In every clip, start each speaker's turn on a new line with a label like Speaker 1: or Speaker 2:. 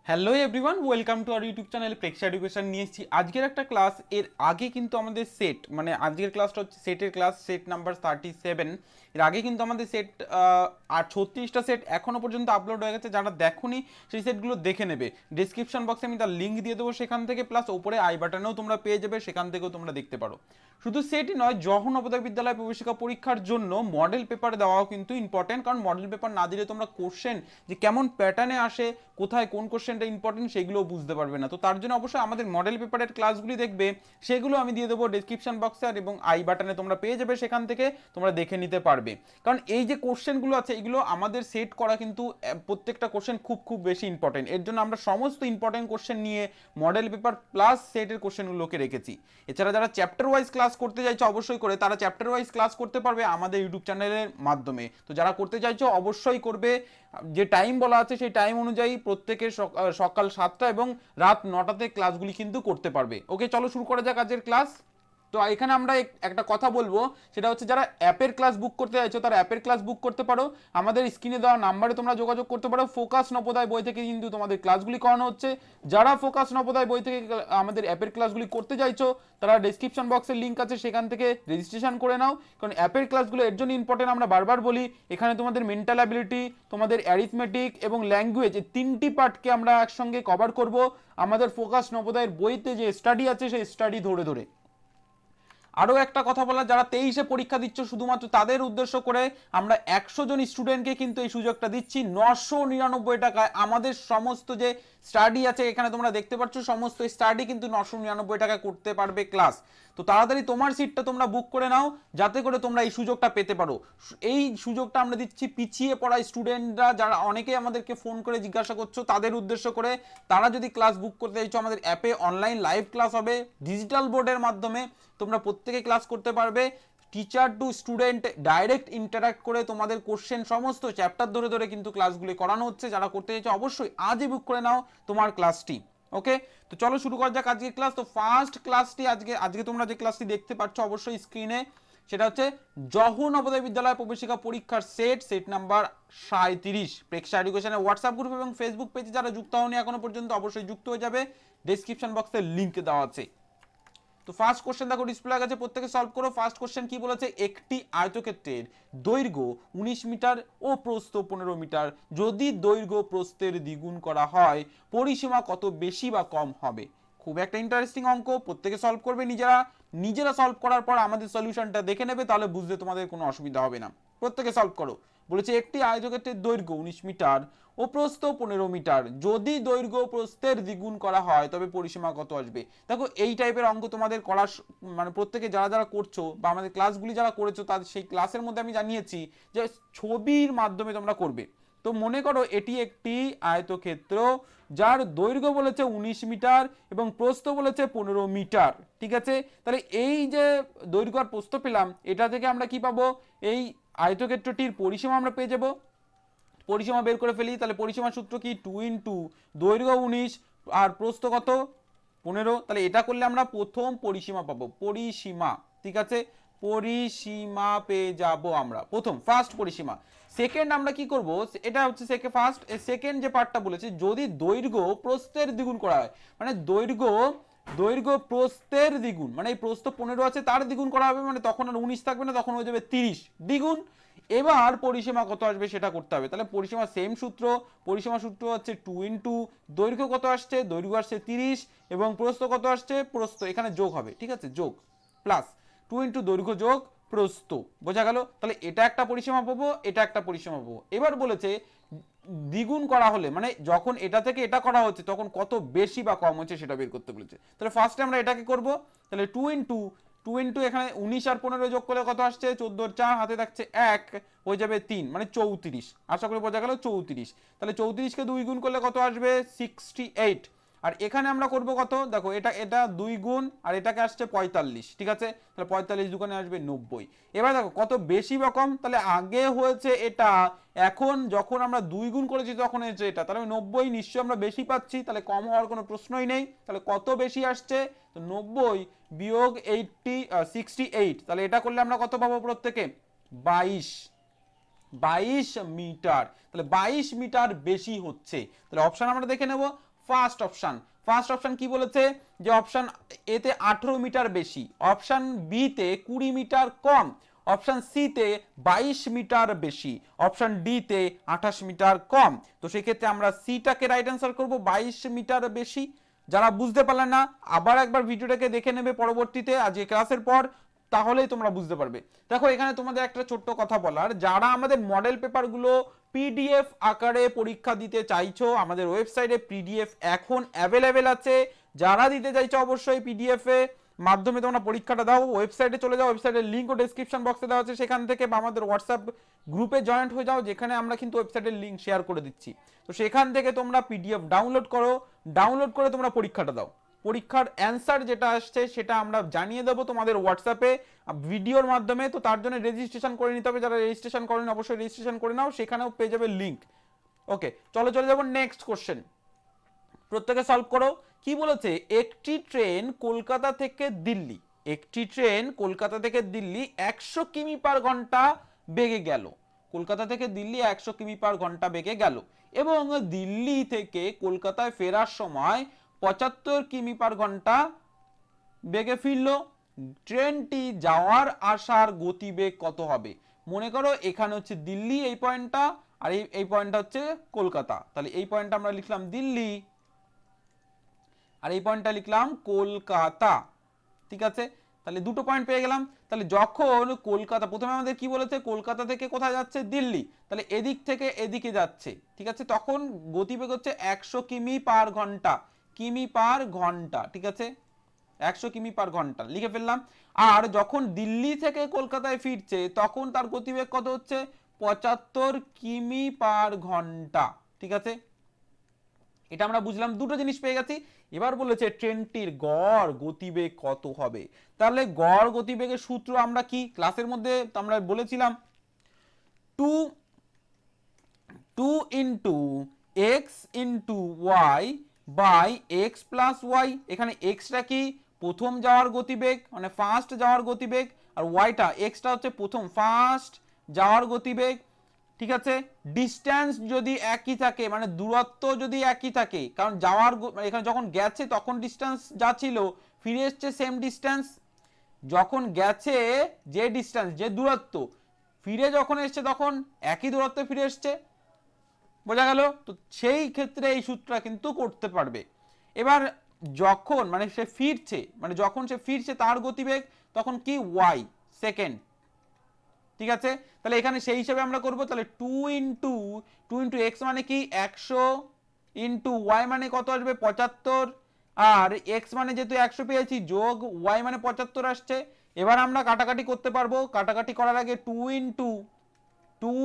Speaker 1: Hello everyone, welcome to our YouTube channel Preksha education. নিয়ে এসেছি আজকের একটা ক্লাস। এর আগে কিন্তু আমাদের সেট, মানে আজকের ক্লাসটা হচ্ছে সেটের ক্লাস, সেট নাম্বার 37। এর আগে কিন্তু আমাদের সেট আর 36টা সেট এখনও পর্যন্ত আপলোড হয়ে গেছে। যারা দেখোনি সেই সেটগুলো দেখে নেবে। ডিসক্রিপশন বক্সে আমি তার লিঙ্ক দিয়ে দেবো সেখান থেকে, প্লাস ওপরে আই বাটনেও তোমরা পেয়ে যাবে, সেখান থেকেও তোমরা দেখতে পারো। শুধু সেটই নয়, জওহর নবোদয় বিদ্যালয় প্রবেশিকা পরীক্ষার জন্য মডেল পেপার দেওয়াও কিন্তু ইম্পর্টেন্ট, কারণ মডেল পেপার না দিলে তোমরা কোশ্চেন যে কেমন প্যাটার্নে আসে, কোথায় কোন কোশ্চেনটা ইম্পর্টেন্ট সেগুলো বুঝতে পারবে না। তো তার জন্য অবশ্যই আমাদের মডেল পেপারের ক্লাসগুলি দেখবে, সেগুলো আমি দিয়ে দেবো ডিসক্রিপশন বক্সে আর এবং আই বাটনে তোমরা পেয়ে যাবে, সেখান থেকে তোমরা দেখে নিতে পারবে। কারণ এই যে কোশ্চেনগুলো আছে এগুলো আমাদের সেট করা কিন্তু প্রত্যেকটা কোশ্চেন খুব খুব বেশি ইম্পর্টেন্ট। এর জন্য আমরা সমস্ত ইম্পর্টেন্ট কোশ্চেন নিয়ে মডেল পেপার প্লাস সেটের কোশ্চেনগুলোকে রেখেছি। এছাড়া যারা চ্যাপ্টার ওয়াইজ ক্লাস করতে চাইছো অবশ্যই করে তারা চ্যাপ্টার ওয়াইজ ক্লাস করতে পারবে আমাদের ইউটিউব চ্যানেলের মাধ্যমে। তো যারা করতে চাইছো অবশ্যই করবে। যে টাইম বলা আছে সেই টাইম অনুযায়ী প্রত্যেকের সকাল 7টা এবং রাত 9টাতে ক্লাসগুলি কিন্তু করতে পারবে। ওকে, চলো শুরু করা যাক আজকের ক্লাস। তো এখানে আমরা একটা কথা বলবো, সেটা হচ্ছে যারা অ্যাপের ক্লাস বুক করতে চাইছো তারা অ্যাপের ক্লাস বুক করতে পারো। আমাদের স্ক্রিনে দেওয়া নাম্বারে তোমরা যোগাযোগ করতে পারো। ফোকাস নবোদয় বই থেকে কিন্তু তোমাদের ক্লাসগুলি করানো হচ্ছে। যারা ফোকাস নবোদয় বই থেকে আমাদের অ্যাপের ক্লাসগুলি করতে চাইছো তারা ডেসক্রিপশন বক্সের লিঙ্ক আছে, সেখান থেকে রেজিস্ট্রেশন করে নাও। কারণ অ্যাপের ক্লাসগুলো এর জন্য ইম্পর্টেন্ট, আমরা বারবার বলি, এখানে তোমাদের মেন্টাল অ্যাবিলিটি, তোমাদের অ্যারিথমেটিক এবং ল্যাঙ্গুয়েজ, এই 3টি পার্টকে আমরা একসঙ্গে কভার করব আমাদের ফোকাস নবোদয়ের বইতে যে স্টাডি আছে সেই স্টাডি ধরে ধরে। আরও একটা কথা বলা, যারা 23-এ পরীক্ষা দিচ্ছ শুধুমাত্র তাদের উদ্দেশ্য করে আমরা 100 জন স্টুডেন্টকে কিন্তু এই সুযোগটা দিচ্ছি 999 টাকায়। আমাদের সমস্ত যে স্টাডি আছে এখানে তোমরা দেখতে পাচ্ছ, সমস্ত স্টাডি কিন্তু 999 টাকায় করতে পারবে ক্লাস। তো তাড়াতাড়ি তোমার সিটটা তোমরা বুক করে নাও যাতে করে তোমরা এই সুযোগটা পেতে পারো। এই সুযোগটা আমরা দিচ্ছি পিছিয়ে পড়া স্টুডেন্টরা, যারা অনেকেই আমাদেরকে ফোন করে জিজ্ঞাসা করছো তাদের উদ্দেশ্য করে। তারা যদি ক্লাস বুক করতে চাইছো আমাদের অ্যাপে অনলাইন লাইভ ক্লাস হবে ডিজিটাল বোর্ডের মাধ্যমে, তোমরা প্রত্যেকে ক্লাস করতে পারবে। Teacher to student direct interact করে তোমাদের কোশ্চেন সমস্ত চ্যাপ্টার ধরে ধরে কিন্তু ক্লাসগুলি করানো হচ্ছে। যারা করতে চাইছো অবশ্যই আজই বুক করে নাও তোমার ক্লাসটি। ওকে, তো চলো শুরু করা যাক আজকের ক্লাস। তো ফার্স্ট ক্লাসটি আজকে তোমরা যে ক্লাসটি দেখতে পাচ্ছ অবশ্যই স্ক্রিনে, সেটা হচ্ছে জওহর নবোদয় বিদ্যালয় প্রবেশিকা পরীক্ষার সেট নাম্বার 37। প্রেক্ষা এডুকেশনের হোয়াটসঅ্যাপ গ্রুপ এবং ফেসবুক পেজে যারা যুক্ত হওনি এখনো পর্যন্ত অবশ্যই যুক্ত হয়ে যাবে, ডেসক্রিপশন বক্সে লিঙ্ক দেওয়া আছে। তো ফার্স্ট কোশ্চেন দেখো ডিসপ্লে আছে, প্রত্যেকে সলভ করো। ফার্স্ট কোশ্চেন কি বলেছে, একটি আয়তক্ষেত্রের দৈর্ঘ্য 19 মিটার ও প্রস্থ 15 মিটার যদি দৈর্ঘ্য প্রস্থের দ্বিগুণ করা হয় পরিসীমা কত বেশি বা কম হবে। খুব একটা ইন্টারেস্টিং অঙ্ক, প্রত্যেকে সলভ করবে নিজেরা সলভ করার পর আমাদের সলিউশনটা দেখে নেবে, তাহলে বুঝতে তোমাদের কোনো অসুবিধা হবে না। প্রত্যেকে সলভ করো। বলেছে একটি আয়তক্ষেত্রের দৈর্ঘ্য 19 মিটার ও প্রস্থ 15 মিটার যদি দৈর্ঘ্য প্রস্থের দ্বিগুণ করা হয় তবে পরিসীমা কত আসবে। দেখো এই টাইপের অঙ্ক তোমাদের করা, মানে প্রত্যেকে যারা যারা করছো বা আমাদের ক্লাসগুলি যারা করেছো তাদের সেই ক্লাসের মধ্যে আমি জানিয়েছি যে ছবির মাধ্যমে তোমরা করবে। তো মনে করো এটি একটি আয়তক্ষেত্র যার দৈর্ঘ্য বলেছে 19 মিটার এবং প্রস্থ বলেছে 15 মিটার। ঠিক আছে, তাহলে এই যে দৈর্ঘ্য আর প্রস্থ পেলাম, এটা থেকে আমরা কি পাবো, এই আয়তক্ষেত্রটির পরিসীমা আমরা পেয়ে যাব। পরিসীমা বের করে ফেলি, তাহলে পরিসীমা সূত্র কি, 2 ইন্টু দৈর্ঘ্য 19 আর প্রস্থ কত 15। তাহলে এটা করলে আমরা প্রথম পরিসীমা পাবো, পরিসীমা। ঠিক আছে, পরিসীমা পেয়ে যাব আমরা, প্রথম ফার্স্ট পরিসীমা। সেকেন্ড আমরা কি করব, এটা হচ্ছে ফার্স্ট, সেকেন্ড যে পার্টটা বলেছে যদি দৈর্ঘ্য প্রস্থের দ্বিগুণ করা হয়, মানে দৈর্ঘ্য প্রস্থের দ্বিগুণ, মানে এই প্রস্থ 15 আছে তার দ্বিগুণ করা হবে, মানে তখন আর 19 থাকবে না, তখন হয়ে যাবে 30 দ্বিগুণ। এবার পরিসীমা কত আসবে সেটা করতে হবে। তাহলে পরিসীমা সেম সূত্র, পরিসীমা সূত্র হচ্ছে 2 ইন্টু দৈর্ঘ্য কত আসছে, দৈর্ঘ্য আসছে 30 এবং প্রস্থ কত আসছে, প্রস্থ এখানে যোগ হবে। ঠিক আছে, যোগ প্লাস 2 ইন্টু দৈর্ঘ্য যোগ প্রস্থ, বোঝা গেল। তাহলে এটা একটা পরিসীমা পাবো, এটা একটা পরিসীমা পাবো। এবার বলেছে দ্বিগুণ করা হলে, মানে যখন এটা থেকে এটা করা হচ্ছে তখন কত বেশি বা কম হচ্ছে সেটা বের করতে বলেছে। তাহলে ফার্স্টে আমরা এটাকে করব। তাহলে 2 ইন্টু এখানে 19 আর 15 যোগ করলে কত আসছে, 14 4 হাতে থাকছে 1 হয়ে যাবে 3, মানে 34। আশা করি বোঝা গেল, 34। তাহলে 34কে 2 গুণ করলে কত আসবে, 68। আর এখানে আমরা করব কত, দেখো এটা 2 গুণ আর এটাকে আসছে 45। ঠিক আছে, তাহলে 45 দুগুণে আসবে 90। এবার দেখো কত বেশি বা কম, তাহলে আগে হয়েছে এটা, এখন যখন আমরা 2 গুণ করেছি তখন হয়েছে এটা, তাহলে 90 নিশ্চয়ই আমরা বেশি পাচ্ছি, তাহলে কম হওয়ার কোনো প্রশ্নই নেই। তাহলে কত বেশি আসছে, তো 90 বিয়োগ 68, তাহলে এটা করলে আমরা কত পাবো, প্রত্যেকে 22 মিটার। তাহলে 22 মিটার বেশি হচ্ছে। তাহলে অপশন আমরা দেখে নেব, ফার্স্ট অপশন কি বলেছে যে অপশন এ তে 18 মিটার বেশি, অপশন বি তে 20 মিটার কম, অপশন সি তে 22 মিটার বেশি, অপশন ডি তে 28 মিটার কম। তো সেই ক্ষেত্রে আমরা সিটাকে রাইট অ্যান্সার করব 22 মিটার বেশি। যারা বুঝতে পারলেন না আবার একবার ভিডিওটাকে দেখে নেবে পরবর্তীতে আজকে ক্লাসের পর, তাহলেই তোমরা বুঝতে পারবে। দেখো এখানে তোমাদের একটা ছোট্ট কথা বলার, যারা আমাদের মডেল পেপারগুলো পিডিএফ আকারে পরীক্ষা দিতে চাইছো আমাদের ওয়েবসাইটে পিডিএফ এখন অ্যাভেলেবেল আছে। যারা দিতে চাইছো অবশ্যই পিডিএফ এ মাধ্যমে তোমরা পরীক্ষাটা দাও। ওয়েবসাইটে চলে যাও, ওয়েবসাইটের লিঙ্কও ডেসক্রিপশন বক্সে দেওয়া আছে, সেখান থেকে বা আমাদের হোয়াটসঅ্যাপ গ্রুপে জয়েন্ট হয়ে যাও, যেখানে আমরা কিন্তু ওয়েবসাইটের লিঙ্ক শেয়ার করে দিচ্ছি। তো সেখান থেকে তোমরা পিডিএফ ডাউনলোড করো, ডাউনলোড করে তোমরা পরীক্ষাটা দাও। পরীক্ষার অ্যান্সার যেটা আসছে সেটা আমরা জানিয়ে দেবো তোমাদের হোয়াটসঅ্যাপে ভিডিওর মাধ্যমে। তো তার জন্য রেজিস্ট্রেশন করে নিতে হবে, যারা রেজিস্ট্রেশন করেন অবশ্যই রেজিস্ট্রেশন করে নাও, সেখানেও পেয়ে যাবে লিঙ্ক। ওকে, চলো চলে যাবো নেক্সট কোশ্চেন, প্রত্যেকে সলভ করো। কি বলেছে, একটি ট্রেন কলকাতা থেকে দিল্লি, একটি ট্রেন কলকাতা থেকে দিল্লি 100 কিমি পার ঘন্টা বেগে গেল, কলকাতা থেকে দিল্লি 100 কিমি পার ঘন্টা বেগে গেল এবং দিল্লি থেকে কলকাতায় ফেরার সময় 75 কিমি পার ঘন্টা বেগে ফিরলো। ট্রেনটি যাওয়ার আসার গতিবেগ কত হবে? মনে করো এখানে হচ্ছে দিল্লি এই পয়েন্টটা, আর এই পয়েন্টটা হচ্ছে কলকাতা, তাহলে এই পয়েন্টটা আমরা লিখলাম দিল্লি আর এই পয়েন্টটা লিখলাম কলকাতা। ঠিক আছে, তাহলে দুটো পয়েন্ট পেয়ে গেলাম। তাহলে যখন কলকাতা, প্রথমে আমাদের কি বলেছে, কলকাতা থেকে কোথায় যাচ্ছে, দিল্লি, তাহলে এদিক থেকে এদিকে যাচ্ছে, ঠিক আছে, তখন গতিবেগ হচ্ছে 100 কিমি পার ঘন্টা, কিমি পার ঘন্টা, ঠিক আছে, 100 কিমি পার ঘন্টা লিখে ফেললাম। আর যখন দিল্লি থেকে কলকাতায় ফিরছে তখন তার গতিবেগ কত হচ্ছে, 75 কিমি পার ঘন্টা। ঠিক আছে, এটা আমরা বুঝলাম, দুটো জিনিস পেয়ে গেছি। এবার বলেছে ট্রেনটির গড় গতিবেগ কত হবে। তাহলে গড় গতিবেগের সূত্র আমরা কি ক্লাসের মধ্যে আমরা বলেছিলাম, 2 into x into y by x plus y. এখানে এক্সটা কি, প্রথম যাওয়ার গতিবেগ মানে ফার্স্ট যাওয়ার গতিবেগ, আর ওয়াইটা এক্সটা হচ্ছে প্রথম ফার্স্ট যাওয়ার গতিবেগ। ঠিক আছে, ডিস্টেন্স যদি একই থাকে মানে দূরত্ব যদি একই থাকে, কারণ যাওয়ার এখানে যখন গেছে তখন ডিস্টেন্স যা ছিল ফিরে এসছে সেম ডিস্টেন্স, যখন গেছে যে ডিস্টেন্স যে দূরত্ব ফিরে যখন এসছে তখন একই দূরত্বে ফিরে এসছে, বোঝা গেল? তো সেই ক্ষেত্রে এই সূত্রটা কিন্তু করতে পারবে। এবার যখন মানে সে ফিরছে, মানে যখন সে ফিরছে তার গতিবেগ তখন কি, ওয়াই সেকেন্ড। ঠিক আছে, তাহলে এখানে সেই হিসাবে আমরা করব, তাহলে 2 ইন্টু এক্স মানে কি 100 ইন্টু ওয়াই মানে কত আসবে 75, আর এক্স মানে যেহেতু 100 পেয়েছি যোগ ওয়াই মানে 75 আসছে। এবার আমরা কাটাকাটি করতে পারবো, কাটাকাটি করার আগে 2 ইন্টু 100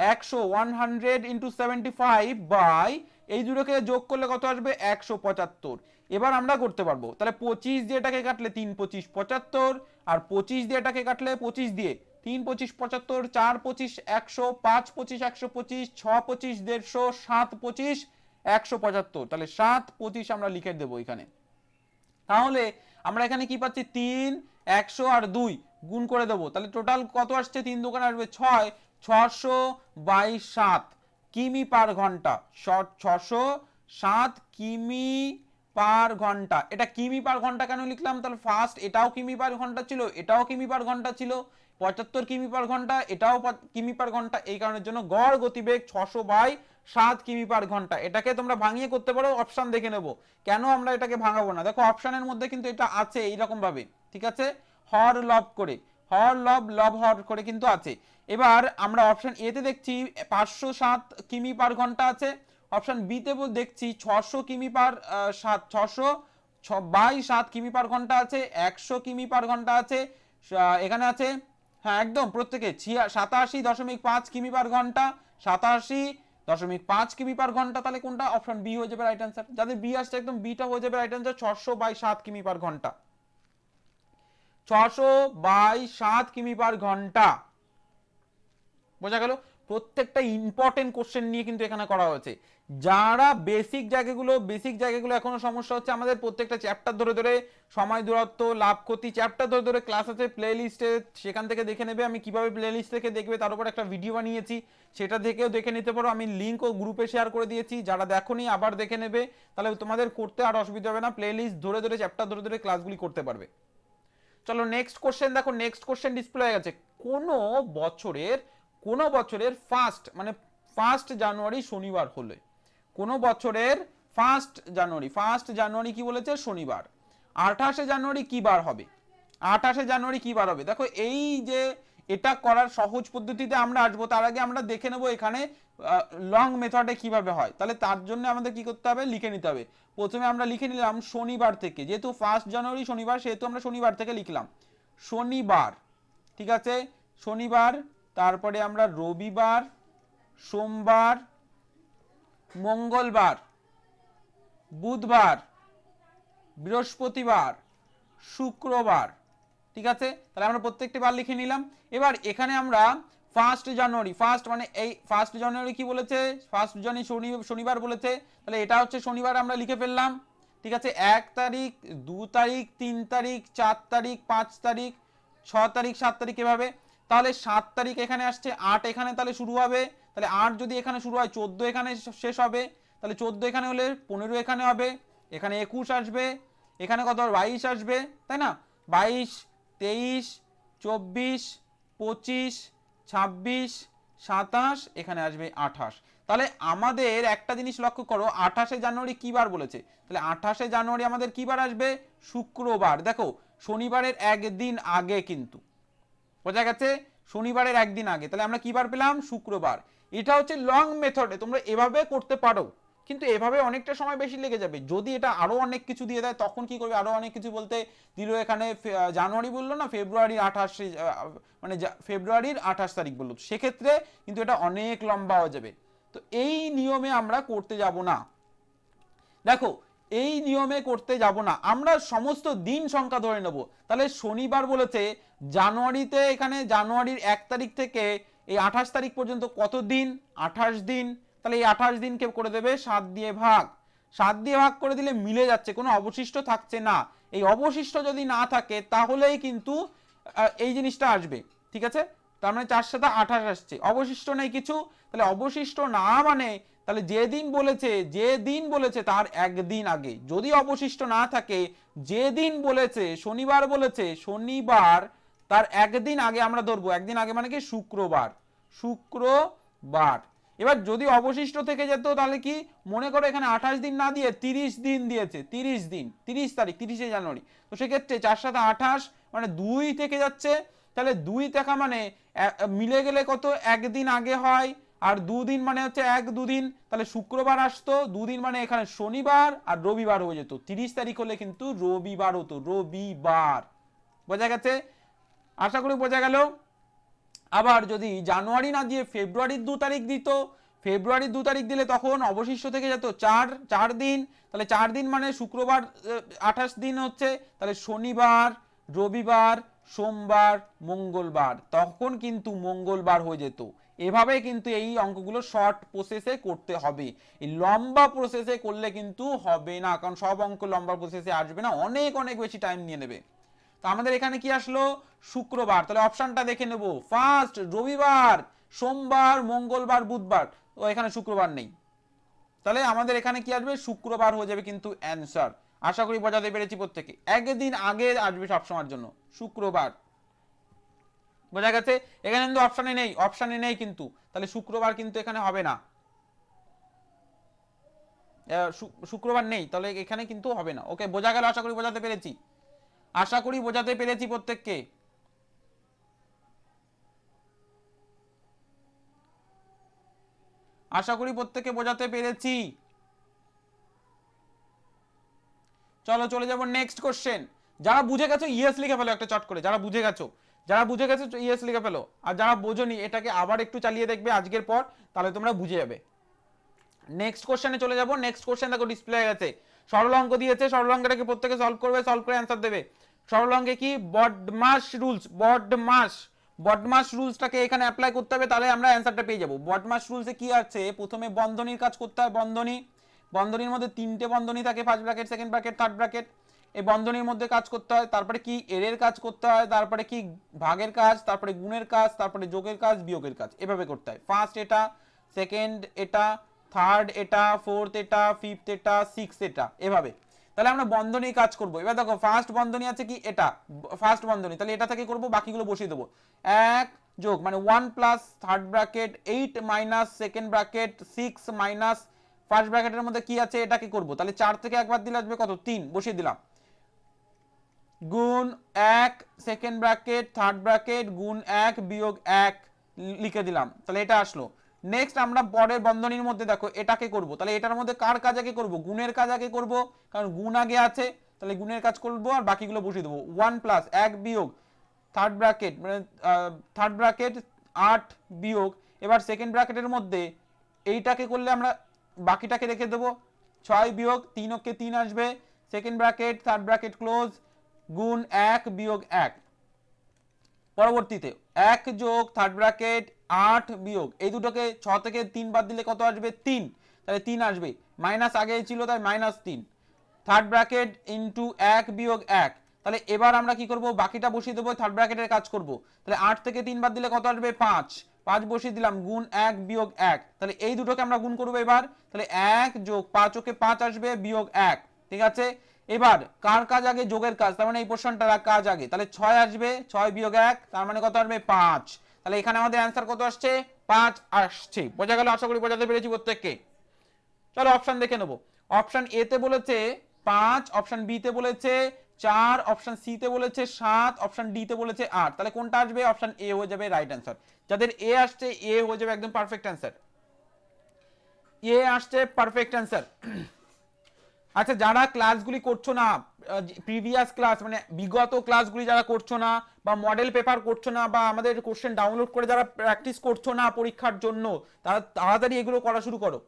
Speaker 1: 100 ইন্টু 75 বাই এই দুটোকে যোগ করলে কত আসবে 175। এবার আমরা করতে পারবো, তাহলে 25 দিয়ে এটাকে কাটলে 3 25 75, আর 25 দিয়ে এটাকে কাটলে 25 দিয়ে 3 25 75, 4 25 100, 5 25 125, 6 25 150, 7 25 175। তাহলে 7 25 আমরা লিখে দেবো এখানে। তাহলে আমরা এখানে কি পাচ্ছি, 3 100 আর 2 গুণ করে দেবো, তাহলে টোটাল কত আসছে, 3 দোকানে আসবে 6, 600 বাই 7 কিমি পার ঘন্টা, 607 কিমি পার ঘন্টা। এটা কিমি পার ঘন্টা কেন লিখলাম, তাহলে ফার্স্ট এটাও কিমি পার ঘন্টা ছিল, এটাও কিমি পার ঘন্টা ছিল, 75 কিমি পার ঘন্টা, এটাও কিমি পার ঘন্টা, এই কারণের জন্য গড় গতিবেগ 600 বাই 7 কিমি পার ঘন্টা। এটাকে তোমরা ভাঙিয়ে করতে পারো, অপশন দেখে নেবো, কেন আমরা এটাকে ভাঙাবো না। দেখো অপশনের মধ্যে কিন্তু এটা আছে এইরকম ভাবে, ঠিক আছে, হর লব করে, হর লব লব হর করে কিন্তু আছে। এবার আমরা অপশন এ তে দেখছি 507 কিমি পার ঘন্টা আছে, অপশন বি তে দেখছি 600 কিমি পার 600 বাই 7 কিমি পার ঘন্টা আছে, 100 কিমি পার ঘন্টা আছে, এখানে আছে, হ্যাঁ একদম প্রত্যেকে 87.5 কিমি পার ঘন্টা, 87.5 কিমি পার ঘন্টা। তাহলে কোনটা, অপশন বি হয়ে যাবে রাইট অ্যান্সার। যাদের বি আসছে একদম বিটা হয়ে যাবে রাইট অ্যান্সার, 600 বাই 7 কিমি পার ঘন্টা, 600 বাই 7 কিমি পার ঘন্টা। বোঝা গেল? প্রত্যেকটা ইম্পর্টেন্ট কোশ্চেন নিয়ে কিন্তু এখানে করা হয়েছে। যারা বেসিক জায়গাগুলো এখনো সমস্যা হচ্ছে, আমাদের প্রত্যেকটা চ্যাপ্টার ধরে ধরে সময় দূরত্ব, লাভ ক্ষতি, চ্যাপ্টার ধরে ধরে ক্লাস আছে প্লে লিস্টে, সেখান থেকে দেখে নেবে। আমি কিভাবে প্লে লিস্ট থেকে দেখবে তার উপর একটা ভিডিও বানিয়েছি, সেটা থেকেও দেখে নিতে পারো। আমি লিঙ্ক ও গ্রুপে শেয়ার করে দিয়েছি, যারা দেখোনি আবার দেখে নেবে, তাহলে তোমাদের করতে আর অসুবিধা হবে না। প্লে লিস্ট ধরে ধরে চ্যাপ্টার ধরে ধরে ক্লাসগুলি করতে পারবে। চলো নেক্সট কোশ্চেন দেখো। নেক্সট কোশ্চেন ডিসপ্লে হয়ে গেছে। কোনো বছরের ফার্স্ট জানুয়ারি শনিবার হলে, কোনো বছরের ফার্স্ট জানুয়ারি কি বলেছে? শনিবার। 28শে জানুয়ারি কি বার হবে? 28শে জানুয়ারি কি বার হবে? দেখো এই যে এটা করার সহজ পদ্ধতিতে আমরা আসবো, তার আগে আমরা দেখে নেবো এখানে লং মেথডে কিভাবে হয়। তাহলে তার জন্য আমাদের কি করতে হবে? লিখে নিতে হবে। প্রথমে আমরা লিখে নিলাম শনিবার থেকে, যেহেতু 1 জানুয়ারি শনিবার, সেহেতু আমরা শনিবার থেকে লিখলাম শনিবার, ঠিক আছে? শনিবার, তারপরে আমরা রবিবার, সোমবার, মঙ্গলবার, বুধবার, বৃহস্পতিবার, শুক্রবার, ঠিক আছে? তাহলে আমরা প্রত্যেকটি বার লিখে নিলাম। এবার এখানে আমরা ফার্স্ট জানুয়ারি কি বলেছে? ফার্স্ট জানুয়ারি শনিবার বলেছে, তাহলে এটা হচ্ছে শনিবার আমরা লিখে ফেললাম, ঠিক আছে? 1 তারিখ, 2 তারিখ, 3 তারিখ, 4 তারিখ, 5 তারিখ, 6 তারিখ, 7 তারিখ, এভাবে। তাহলে 7 তারিখ এখানে আসছে, 8 এখানে তাহলে শুরু হবে, তাহলে 8 যদি এখানে শুরু হয় 14 এখানে শেষ হবে, তাহলে 14 এখানে হলে 15 এখানে হবে, এখানে 21 আসবে, এখানে কত 22 আসবে, তাই না? 22, 23, 24, 25, 26, 27, এখানে আসবে 28। তাহলে আমাদের একটা জিনিস লক্ষ্য করো, 28শে জানুয়ারি কি বার বলেছে? তাহলে 28শে জানুয়ারি আমাদের কি বার আসবে? শুক্রবার। দেখো শনিবারের একদিন আগে, কিন্তু বোঝা গেছে? শনিবারের একদিন আগে, তাহলে আমরা কি বার পেলাম? শুক্রবার। এটা হচ্ছে লং মেথডে, তোমরা এভাবে করতে পারো, কিন্তু এভাবে অনেকটা সময় বেশি লেগে যাবে। যদি এটা আরো অনেক কিছু দিয়ে দেয় তখন কি করবে? আরো অনেক কিছু বলতে দিল, এখানে জানুয়ারি বললো না, ফেব্রুয়ারির 28, মানে ফেব্রুয়ারির 28 তারিখ বললো, সেক্ষেত্রে কিন্তু এটা অনেক লম্বা হয়ে যাবে। তো এই নিয়মে আমরা করতে যাব না। দেখো এই নিয়মে করতে যাব না, আমরা সমস্ত দিন সংখ্যা ধরে নেব। তাহলে শনিবার বলেছে জানুয়ারিতে, এখানে জানুয়ারির 1 তারিখ থেকে এই 28 তারিখ পর্যন্ত কত দিন? 28 দিন। তাহলে এই 28 দিনকে করে দেবে 7 দিয়ে ভাগ। 7 দিয়ে ভাগ করে দিলে মিলে যাচ্ছে, কোনো অবশিষ্ট থাকছে না। এই অবশিষ্ট যদি না থাকে তাহলেই কিন্তু এই জিনিসটা আসবে, ঠিক আছে? তার মানে 4 7 28 আসছে, অবশিষ্ট নেই কিছু। তাহলে অবশিষ্ট না মানে, তাহলে যে দিন বলেছে তার একদিন আগে, যদি অবশিষ্ট না থাকে, যে দিন বলেছে শনিবার বলেছে, শনিবার তার একদিন আগে আমরা ধরবো। একদিন আগে মানে কি? শুক্রবার। এবার যদি অবশিষ্ট থেকে যেত তাহলে কি? মনে করো এখানে 28 দিন না দিয়ে 30 দিন দিয়েছে, 30 দিন, 30 তারিখ, 30শে জানুয়ারি, তো সেক্ষেত্রে 4 7 28 মানে 2 থেকে যাচ্ছে। তাহলে 2 টাকা মানে মিলে গেলে কত? একদিন আগে হয়, আর 2 দিন মানে হচ্ছে 1 2 দিন, তাহলে শুক্রবার আসতো, 2 দিন মানে এখানে শনিবার আর রবিবার হয়ে যেত। 30 তারিখ হলে কিন্তু রবিবার হতো, রবিবার। বোঝা গেছে? আশা করি বোঝা গেল। আবার যদি জানুয়ারি না দিয়ে ফেব্রুয়ারির 2 তারিখ দিত, ফেব্রুয়ারির 2 তারিখ দিলে তখন অবশিষ্ট থেকে যেত 4 দিন। তাহলে 4 দিন মানে শুক্রবার 28 দিন হচ্ছে, তাহলে শনিবার, রবিবার, সোমবার, মঙ্গলবার, তখন কিন্তু মঙ্গলবার হয়ে যেত। এভাবে কিন্তু এই অঙ্কগুলো শর্ট প্রসেসে করতে হবে। এই লম্বা প্রসেসে করলে কিন্তু হবে না, কারণ সব অঙ্ক লম্বা প্রসেসে আসবে না, অনেক অনেক বেশি টাইম নিয়ে নেবে। তো আমাদের এখানে কি আসলো? শুক্রবার। তাহলে অপশনটা দেখে নেব, ফার্স্ট রবিবার, সোমবার, মঙ্গলবার, বুধবার, তো এখানে শুক্রবার নেই, তাহলে আমাদের এখানে কি আসবে? শুক্রবার হয়ে যাবে কিন্তু অ্যান্সার। আশা করি বোঝাতে পেরেছি প্রত্যেকে। একদিন আগে আসবে সবসময়ের জন্য, শুক্রবার। বোঝা গেছে? এখানে কিন্তু অপশানে নেই কিন্তু, তাহলে শুক্রবার কিন্তু এখানে হবে না, শুক্রবার নেই, তাহলে এখানে কিন্তু হবে না। ওকে, বোঝা গেল? আশা করি বোঝাতে পেরেছি, প্রত্যেককে। আশা করি প্রত্যেককে বোঝাতে পেরেছি। চলো চলে যাব নেক্সট কোশ্চেন। যারা বুঝে গেছো ইয়েস লিখে ফেলো একটা চট করে, যারা বুঝে গেছো ইয়েস লিখে ফেলো, আর যারা বোঝোনি এটাকে আবার একটু চালিয়ে দেখবে আজকের পর, তাহলে তোমরা বুঝে যাবে। নেক্সট কোশ্চেনে চলে যাব। নেক্সট কোশ্চেন দেখো ডিসপ্লে হয়ে গেছে। সরল অঙ্ক দিয়েছে, সরল অঙ্কটাকে প্রত্যেকে সলভ করবে, সলভ করে অ্যান্সার দেবে। সরল অঙ্কে কি? বডমাস রুলস, বডমাস রুলসটাকে এখানে অ্যাপ্লাই করতে হবে, তাহলে আমরা অ্যান্সারটা পেয়ে যাবো। বডমাস রুলসে কি আছে, প্রথমে বন্ধনীর কাজ করতে হয়, বন্ধনীর মধ্যে 3টে বন্ধনী থাকে, first bracket, second bracket, third bracket. এই বন্ধনীর মধ্যে কাজ করতে হয়, তারপরে কি এর কাজ করতে হয়, তারপরে কি ভাগের কাজ, তারপরে গুণের কাজ, তারপরে যোগের কাজ, বিয়োগের কাজ, এভাবে করতে হয়। ফার্স্ট এটা, সেকেন্ড এটা, থার্ড এটা, ফোর্থ এটা, ফিফথ এটা, সিক্সথ এটা, এভাবে। তাহলে আমরা বন্ধনী কাজ করব। এবার দেখো ফার্স্ট বন্ধনী আছে কি এটা, ফার্স্ট বন্ধনী, তাহলে এটা থেকে করব, বাকিগুলো বসিয়ে দেবো। 1 যোগ মানে 1 plus third bracket 8 minus second bracket 6 minus first ব্র্যাকেটের মধ্যে কি আছে এটাকে করব, তাহলে 4 থেকে একবার দিলে আসবে কত, 3, বসিয়ে দিলাম। গুণ 1 সেকেন্ড ব্র্যাকেট থার্ড ব্র্যাকেট গুণ 1 বিয়োগ 1 লিখে দিলাম, তাহলে এটা আসলো। নেক্সট আমরা পরের বন্ধনীর মধ্যে দেখো এটাকে করব, তাহলে এটার মধ্যে কার কাজ আগে করব, গুণের কাজ আগে করব, কারণ গুণ আগে আছে, তাহলে গুণের কাজ করব আর বাকিগুলো বসিয়ে দেবো। 1 প্লাস 1 বিয়োগ থার্ড ব্র্যাকেট মানে থার্ড ব্র্যাকেট 8 বিয়োগ, এবার সেকেন্ড ব্র্যাকেটের মধ্যে এইটাকে করলে আমরা বাকিটাকে রেখে দেবো, 6 বিয়োগ 3 ওকে 3 আসবে, second bracket third bracket close, গুণ 1 বিয়োগ 1, পরবর্তীতে 1 যোগ থার্ড ব্র্যাকেট 8 বিয়োগ, এই দুটোকে 6 থেকে 3 বাদ দিলে কত আসবে, 3, তাহলে 3 আসবে, মাইনাস আগে ছিল তাই -3, থার্ড ব্র্যাকেট ইনটু 1 বিয়োগ 1, তাহলে এবার আমরা কি করব, বাকিটা বসিয়ে দেবো, থার্ড ব্র্যাকেটের কাজ করব, তাহলে 8 থেকে 3 বাদ দিলে কত আসবে, 5 বসিয়ে দিলাম, গুণ 1 বিয়োগ 1, তাহলে এই দুটোকে আমরা গুণ করব এবার, তাহলে 1 যোগ 5 ওকে 5 আসবে বিয়োগ 1, ঠিক আছে। এবার কার কাজ আগে, যোগের কাজ, তার মানে এই পোরশনটার কাজ আগে, তাহলে 6 আসবে, 6 বিয়োগ 1 তার মানে কত আসবে, 5, তাহলে এখানে আমাদের অ্যান্সার কত আসছে, 5 আসছে। বোঝা গেল, আশা করি বোঝাতে পেরেছি প্রত্যেককে। চলো অপশন দেখে নেবো। অপশন এ তে বলেছে 5, অপশন বি তে বলেছে 4, অপশন সি তে বলেছে 7, অপশন ডি তে বলেছে 8, তাহলে কোনটা আসবে, অপশন এ হয়ে যাবে রাইট অ্যান্সার। যাদের এ আসছে এ হয়ে যাবে একদম পারফেক্ট অ্যান্সার, এ আসছে পারফেক্ট অ্যান্সার। আচ্ছা যারা ক্লাসগুলি করছো না, প্রিভিয়াস ক্লাস মানে বিগত ক্লাসগুলি যারা করছো না, বা মডেল পেপার করছো না, বা আমাদের কোশ্চেন ডাউনলোড করে যারা প্র্যাকটিস করছো না পরীক্ষার জন্য, তারা তাড়াতাড়ি এগুলো করা শুরু করো,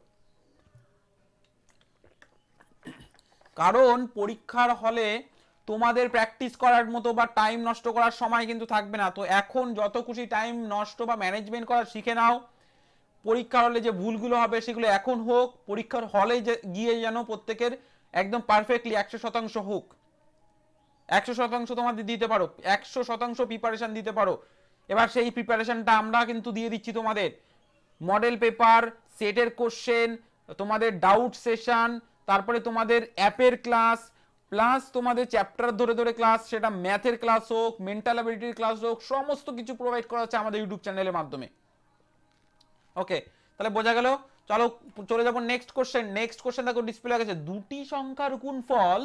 Speaker 1: কারণ পরীক্ষার হলে তোমাদের প্র্যাকটিস করার মতো বা টাইম নষ্ট করার সময় কিন্তু থাকবে না। তো এখন যত খুশি টাইম নষ্ট বা ম্যানেজমেন্ট করা শিখে নাও, পরীক্ষার হলে যে ভুলগুলো হবে সেগুলো এখন হোক, পরীক্ষার হলে গিয়ে যেন প্রত্যেকের একদম পারফেক্টলি 100% হোক, 100% তোমাদের দিতে পারো, 100% প্রিপারেশন দিতে পারো। এবার সেই প্রিপারেশনটা আমরা কিন্তু দিয়ে দিচ্ছি তোমাদের, মডেল পেপার, সেটের কোশ্চেন, তোমাদের ডাউট সেশন, তারপরে তোমাদের অ্যাপের ক্লাস, প্লাস তোমাদের চ্যাপ্টার ধরে ধরে ক্লাস, সেটা ম্যাথের ক্লাস হোক, মেন্টাল অ্যাবিলিটির ক্লাস হোক, সমস্ত কিছু প্রোভাইড করা হচ্ছে আমাদের ইউটিউব চ্যানেলের মাধ্যমে। ওকে, তাহলে বোঝা গেল। চলো চলে যাবো নেক্সট কোশ্চেন। নেক্সট কোশ্চেন দেখো ডিসপ্লে হয়ে গেছে, দুটি সংখ্যার গুণফল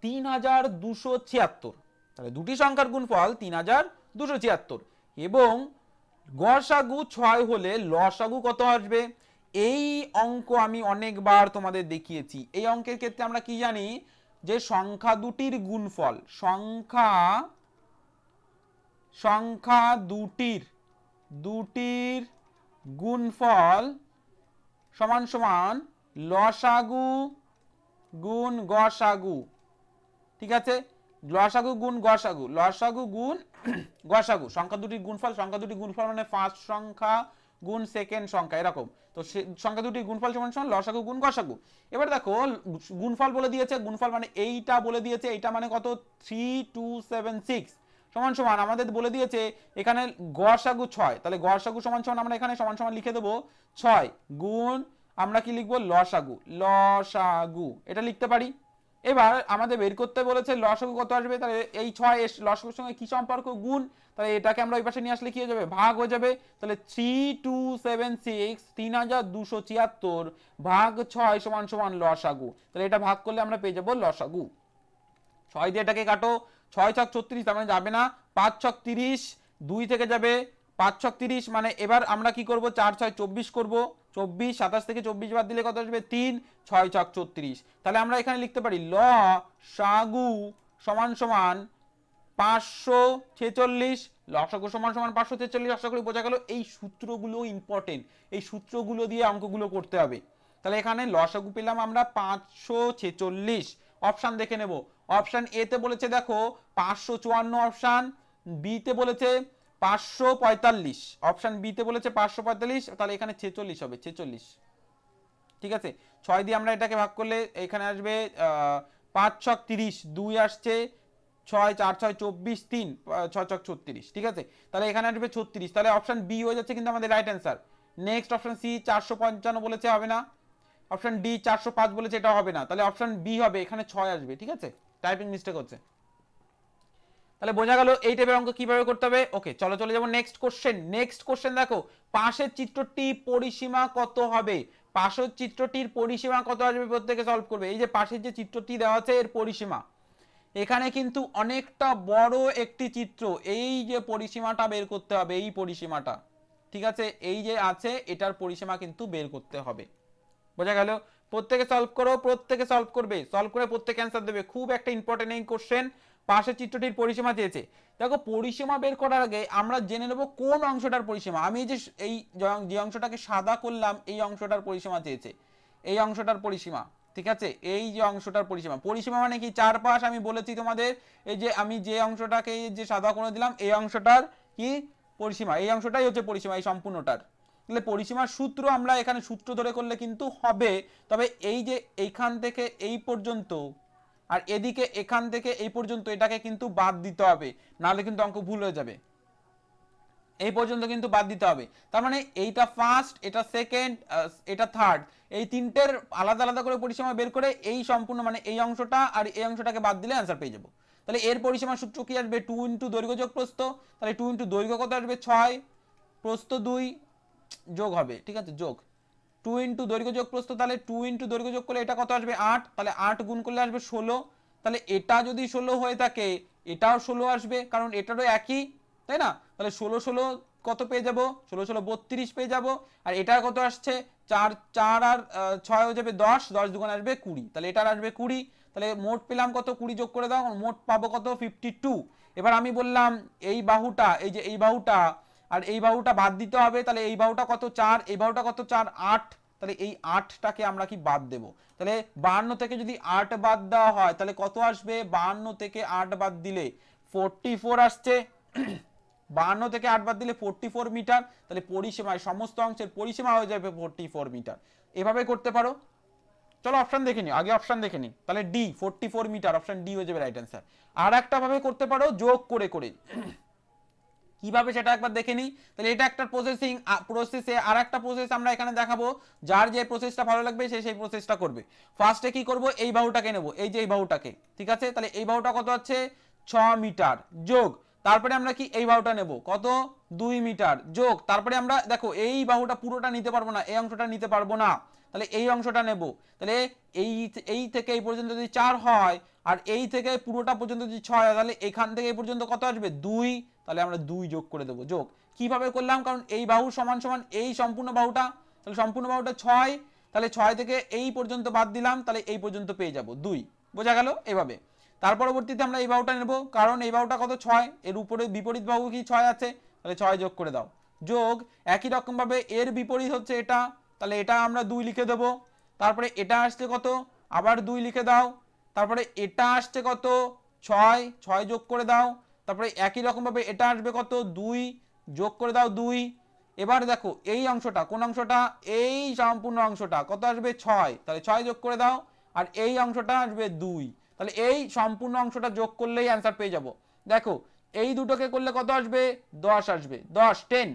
Speaker 1: 3276, তাহলে দুটি সংখ্যার গুণফল 3276 এবং গসাগু 6 হলে লসাগু কত আসবে। এই অঙ্ক আমি অনেকবার তোমাদের দেখিয়েছি। এই অঙ্কের ক্ষেত্রে আমরা কি জানি, যে সংখ্যা দুটির গুণফল, সংখ্যা দুটির গুণফল সমান সমান লসাগু গুণ গসাগু, ঠিক আছে। লসাগু গুণ গসাগু, লসাগু গুণ গসাগু, সংখ্যা দুটির গুণফল, সংখ্যা দুটির গুণফল মানে ফার্স্ট সংখ্যা গুণ সেকেন্ড সংখ্যা, এরকম। তো সংখ্যা দুটির গুণফল সমান সমান লসাগু গুণ গসাগু। এবার দেখো গুণফল বলে দিয়েছে, গুণফল মানে এইটা বলে দিয়েছে, এইটা মানে কত 3276 সমান সমান আমাদের বলে দিয়েছে এখানে গসাগু 6, তাহলে গসাগু সমান সমান আমরা এখানে সমান সমান লিখে দেবো 6 গুণ আমরা কি লিখবো, লসাগু, এটা লিখতে পারি। এবার আমাদের বের করতে বলেছে লসাগু কত আসবে, তাহলে এই 6 লসাগুর সঙ্গে কি সম্পর্ক, গুণ, তাহলে এটাকে আমরা ওই পাশে নিয়ে আসলে কি হয়ে যাবে, ভাগ হয়ে যাবে। তাহলে 3276 ভাগ 6 সমান সমান লসাগু, তাহলে এটা ভাগ করলে আমরা পেয়ে যাবো লসাগু। 6 দিয়ে এটাকে কাটো, 6 ছক 36, তার মানে যাবে না, 5 ছক 30, 2 থেকে যাবে 5 ছক 30, মানে এবার আমরা কি করব, 4 6 24 করব, 24, 27 থেকে 24 বাদ দিলে কত আসবে 3, 6 ছক 34, তাহলে আমরা এখানে লিখতে পারি লসাগু সমান সমান 546, লসাগু সমান সমান 546। আশা করি বোঝা গেল। এই সূত্রগুলো ইম্পর্টেন্ট, এই সূত্রগুলো দিয়ে অঙ্কগুলো করতে হবে। তাহলে এখানে লসাগু পেলাম আমরা 546। অপশন দেখে নেব। অপশন এ তে বলেছে দেখো 554, অপশন বি তে বলেছে 545, অপশন বি তে বলেছে 545, তাহলে এখানে 46 হবে, 46। ঠিক আছে, 6 দিয়ে আমরা এটাকে ভাগ করলে এখানে আসবে 5 ছক 30, 2 আসছে 6, 4 6 24, 3 6 ছক 36। ঠিক আছে, তাহলে এখানে আসবে 36, তাহলে অপশন বি হয়ে যাচ্ছে কিন্তু আমাদের right answer. Next option C 455 বলেছে, হবে না। অপশন ডি 405 বলেছে, এটা হবে না, তাহলে অপশন বি হবে, এখানে 6 আসবে। ঠিক আছে, টাইপিং মিস্টেক হচ্ছে। তাহলে বোঝা গেল এই টাইপের অঙ্ক কিভাবে করতে হবে। ওকে, চলো চলে যাবো নেক্সট কোশ্চেন। নেক্সট কোশ্চেন দেখো, পাশের চিত্রটি পরিসীমা কত হবে? পাশের চিত্রটির পরিসীমা কত আসবে প্রত্যেকে সলভ করবে। এই যে পাশের যে চিত্রটি দেওয়া আছে এর পরিসীমা, এখানে কিন্তু অনেকটা বড় একটি চিত্র, এই যে পরিসীমাটা বের করতে হবে, এই পরিসীমাটা। ঠিক আছে, এই যে আছে এটার পরিসীমা কিন্তু বের করতে হবে। বোঝা গেল? প্রত্যেকে সলভ করো, প্রত্যেকে সলভ করবে, সলভ করে প্রত্যেকে অ্যান্সার দেবে। খুব একটা ইম্পর্টেন্ট এই কোশ্চেন। পাশের চিত্রটির পরিসীমা চেয়েছে। দেখো, পরিসীমা বের করার আগে আমরা জেনে নেব কোন অংশটার পরিসীমা। আমি যে এই যে অংশটাকে সাদা করলাম এই অংশটার পরিসীমা চেয়েছে, এই অংশটার পরিসীমা। ঠিক আছে, এই যে অংশটার পরিসীমা, পরিসীমা মানে কি? চারপাশ আমি বলেছি তোমাদের, এই যে আমি যে অংশটাকে যে সাদা করে দিলাম এই অংশটার কি পরিসীমা, এই অংশটাই হচ্ছে পরিসীমা এই সম্পূর্ণটার। তাহলে পরিসীমার সূত্র আমরা এখানে সূত্র ধরে করলে কিন্তু হবে, তবে এই যে এইখান থেকে এই পর্যন্ত আর এদিকে এখান থেকে এই পর্যন্ত এটাকে কিন্তু বাদ দিতে হবে, নাহলে কিন্তু অঙ্ক ভুল হয়ে যাবে। এই পর্যন্ত কিন্তু বাদ দিতে হবে, তার মানে এইটা ফার্স্ট, এটা সেকেন্ড, এটা থার্ড, এই তিনটের আলাদা আলাদা করে পরিসীমা বের করে এই সম্পূর্ণ মানে এই অংশটা আর এই অংশটাকে বাদ দিলে অ্যান্সার পেয়ে যাবো। তাহলে এর পরিসীমার সূত্র কি আসবে? 2 ইন্টু দৈর্ঘ্য যোগ প্রস্থ। তাহলে 2 ইন্টু দৈর্ঘ্য কত আসবে? 6, প্রস্থ 2 যোগ হবে। ঠিক আছে, যোগ 2 ইন্টু দৈর্ঘ্য যোগ প্রস্থ, তাহলে 2 ইন্টু দৈর্ঘ্য যোগ করলে এটা কত আসবে? 8, তাহলে 8 গুণ করলে আসবে 16। তাহলে এটা যদি 16 হয়ে থাকে এটাও 16 আসবে, কারণ এটারও একই, তাই না? তাহলে 16 16 কত পেয়ে যাব? 16 16 32 পেয়ে যাব। আর এটার কত আসছে? 4 4 আর 6 হয়ে যাবে 10, 10 দুগুণ আসবে 20, তাহলে এটার আসবে 20। তাহলে মোট পেলাম কত? 20 যোগ করে দাও, মোট পাবো কত? 52। এবার আমি বললাম এই বাহুটা, এই যে এই বাহুটা আর এই বাহুটা বাদ দিতে হবে, তাহলে এই বাহুটা কত? 4, এই বাহুটা কত? 4, 8, তাহলে এই 8টাকে আমরা কি বাদ দেব? তাহলে 52 থেকে যদি 8 বাদ দেওয়া হয় তাহলে কত আসবে? 52 থেকে 8 বাদ দিলে 44 আসছে। 52 থেকে 8 বাদ দিলে 44 মিটার, তাহলে পরিসীমায় সমস্ত অংশের পরিসীমা হয়ে যাবে 44 মিটার। এভাবে করতে পারো। চলো অপশন দেখে নি, আগে অপশন দেখে নি। তাহলে ডি 44 মিটার, অপশন ডি হয়ে যাবে রাইট অ্যান্সার। আর একটা ভাবে করতে পারো, যোগ করে করে। কিভাবে সেটা একবার দেখে নিই। তাহলে এটা একটা প্রসেসে আর একটা প্রসেস আমরা এখানে দেখাবো, যার যে প্রসেসটা ভালো লাগবে সে সেই প্রসেসটা করবে। ফার্স্টে কি করব? এই বাহুটাকে নেব, এই যে এই বাহুটাকে। ঠিক আছে, তাহলে এই বাহুটা কত আছে? 6 মিটার, যোগ তারপরে আমরা কি এই বাহুটা নেব, কত? 2 মিটার, যোগ তারপরে আমরা দেখো এই বাহুটা পুরোটা নিতে পারবো না, এই অংশটা নিতে পারবো না, তাহলে এই অংশটা নেব। তাহলে এই এই থেকে এই পর্যন্ত যদি 4 হয় আর এই থেকে পুরোটা পর্যন্ত যদি 6 হয়, তাহলে এখান থেকে এই পর্যন্ত কত আসবে? 2, তাহলে আমরা 2 যোগ করে দেবো। যোগ কিভাবে করলাম? কারণ এই বাহু সমান সমান এই সম্পূর্ণ বাহুটা, তাহলে সম্পূর্ণ বাহুটা 6, তাহলে 6 থেকে এই পর্যন্ত বাদ দিলাম, তাহলে এই পর্যন্ত পেয়ে যাব 2। বোঝা গেল? এভাবে তার পরবর্তীতে আমরা এই বাহুটা নেব, কারণ এই বাহুটা কত? 6, এর উপরে বিপরীত বাহু কি 6 আছে, তাহলে 6 যোগ করে দাও। যোগ একই রকম ভাবে এর বিপরীত হচ্ছে এটা, তাহলে এটা আমরা 2 লিখে দেব। তারপরে এটা আসছে কত? আবার 2 লিখে দাও। তারপরে এটা আসছে কত? 6, 6 যোগ করে দাও। তারপরে একই রকম ভাবে এটা আসবে কত? 2, যোগ করে দাও 2। এবার দেখো এই অংশটা, কোন অংশটা? এই সম্পূর্ণ অংশটা কত আসবে? 6, তাহলে 6 যোগ করে দাও। আর এই অংশটা আসবে 2, তাহলে এই সম্পূর্ণ অংশটা যোগ করলেই অ্যান্সার পেয়ে যাব। দেখো এই দুটোকে করলে কত আসবে? 10 আসবে, 10 10।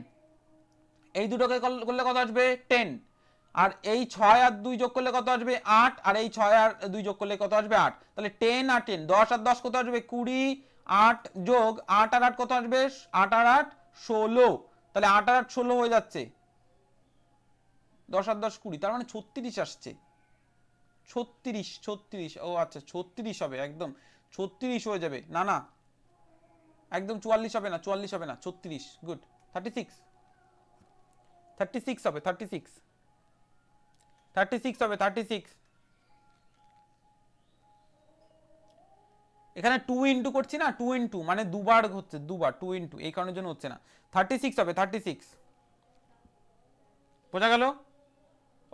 Speaker 1: এই দুটোকে করলে কত আসবে? 10। আর এই 6 আর 2 যোগ করলে কত আসবে? 8। আর এই 6 আর 2 যোগ করলে কত আসবে? 8। তাহলে 10 আর 10, 10 আর 10 কত আসবে? 20। 8 যোগ 8 আর 8 কত আসবে? 8 আর 8 16, তাহলে 8 আর 8 16 হয়ে যাচ্ছে। 10 আর 10 20, তার মানে 36 আসছে। 36 36, ও আচ্ছা 36 হবে, একদম 36 হয়ে যাবে। না না, একদম 44 হবে না, 44 হবে না, 36। গুড, 36 36 হবে, 36 36 হবে, 36। এখানে 2 ইন্টু করছি না, 2 ইন্টু মানে দুবার হচ্ছে, দুবার 2 ইন্টু, এই কারণের জন্য হচ্ছে না। 36 হবে, 36। বোঝা গেল?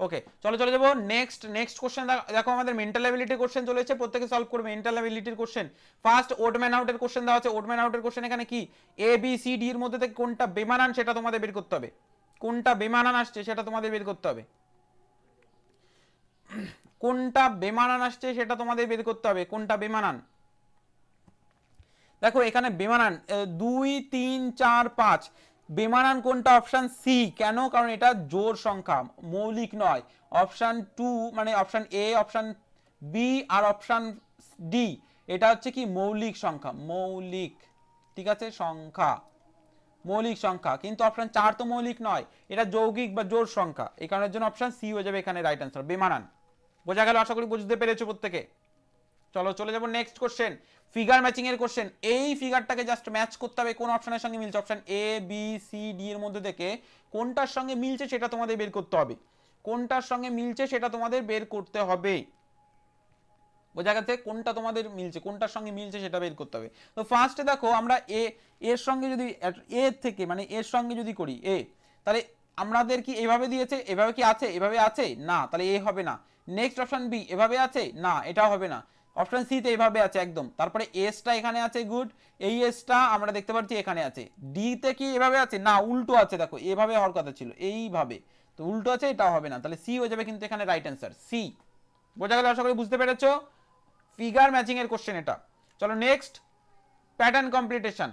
Speaker 1: ওকে চলো চলে যাবো নেক্সট কোশ্চেন। দেখো আমাদের মেন্টাল অ্যাবিলিটি কোশ্চেন চলে এসেছে, প্রত্যেকে সলভ করবে মেন্টাল অ্যাবিলিটির কোশ্চেন। ফার্স্ট ওড ম্যান আউটের কোশ্চেন দেওয়া আছে। ওড ম্যান আউটের কোশ্চেন এখানে কি এ বি সি ডি এর মধ্যে থেকে কোনটা বেমানান সেটা তোমাদের বের করতে হবে। কোনটা বেমানান আসছে সেটা তোমাদের বের করতে হবে। কোনটা বেমানান আসছে সেটা তোমাদের বের করতে হবে, কোনটা বেমানান। দেখো এখানে বেমানান 2 3 4 5, বেমানান কোনটা? Option C. কেন? কারণ এটা জোড় সংখ্যা, মৌলিক নয়। অপশন 2 মানে অপশন এ, অপশন বি আর অপশন ডি এটা হচ্ছে কি মৌলিক সংখ্যা, মৌলিক, ঠিক আছে, সংখ্যা, মৌলিক সংখ্যা। কিন্তু অপশন 4 তো মৌলিক নয়, এটা যৌগিক বা জোড় সংখ্যা, এই কারণের জন্য অপশন সি হয়ে যাবে এখানে রাইট অ্যান্সার, বেমানান। বোঝা গেল? আশা করি বুঝতে পেরেছো প্রত্যেকে। চলো চলে যাবো নেক্সট কোশ্চেন, ফিগার ম্যাচিং এর কোশ্চেন। এই ফিগারটাকে জাস্ট ম্যাচ করতে হবে কোন অপশনের সঙ্গে মিলছে। Option A B C D এর মধ্যে থেকে কোনটার সঙ্গে মিলছে সেটা তোমাদের বের করতে হবে, কোনটার সঙ্গে মিলছে সেটা তোমাদের বের করতে হবে। বোঝা গেছে? কোনটা তোমাদের মিলছে, কোনটার সঙ্গে মিলছে সেটা বের করতে হবে। তো ফার্স্টে দেখো আমরা এর সঙ্গে যদি এ থেকে মানে এর সঙ্গে যদি করি এ, তাহলে আমাদের কি এভাবে দিয়েছে, এভাবে কি আছে, এভাবে আছে না, তাহলে এ হবে না। নেক্সট অপশন বি, এভাবে আছে না, এটাও হবে না। অপশন সি তে এভাবে আছে একদম, তারপরে এসটা এখানে আছে, গুড, এই এসটা আমরা দেখতে পাচ্ছি এখানে আছে। ডি তে কি এভাবে আছে না, উল্টো আছে, দেখো এভাবে হওয়ার কথা ছিল, এইভাবে, তো উল্টো আছে, এটাও হবে না, তাহলে সি হয়ে যাবে কিন্তু এখানে রাইট অ্যান্সার, সি। বোঝা গেল? আশা করি বুঝতে পেরেছো ফিগার ম্যাচিং এর কোশ্চেন এটা। চলো next, pattern completion.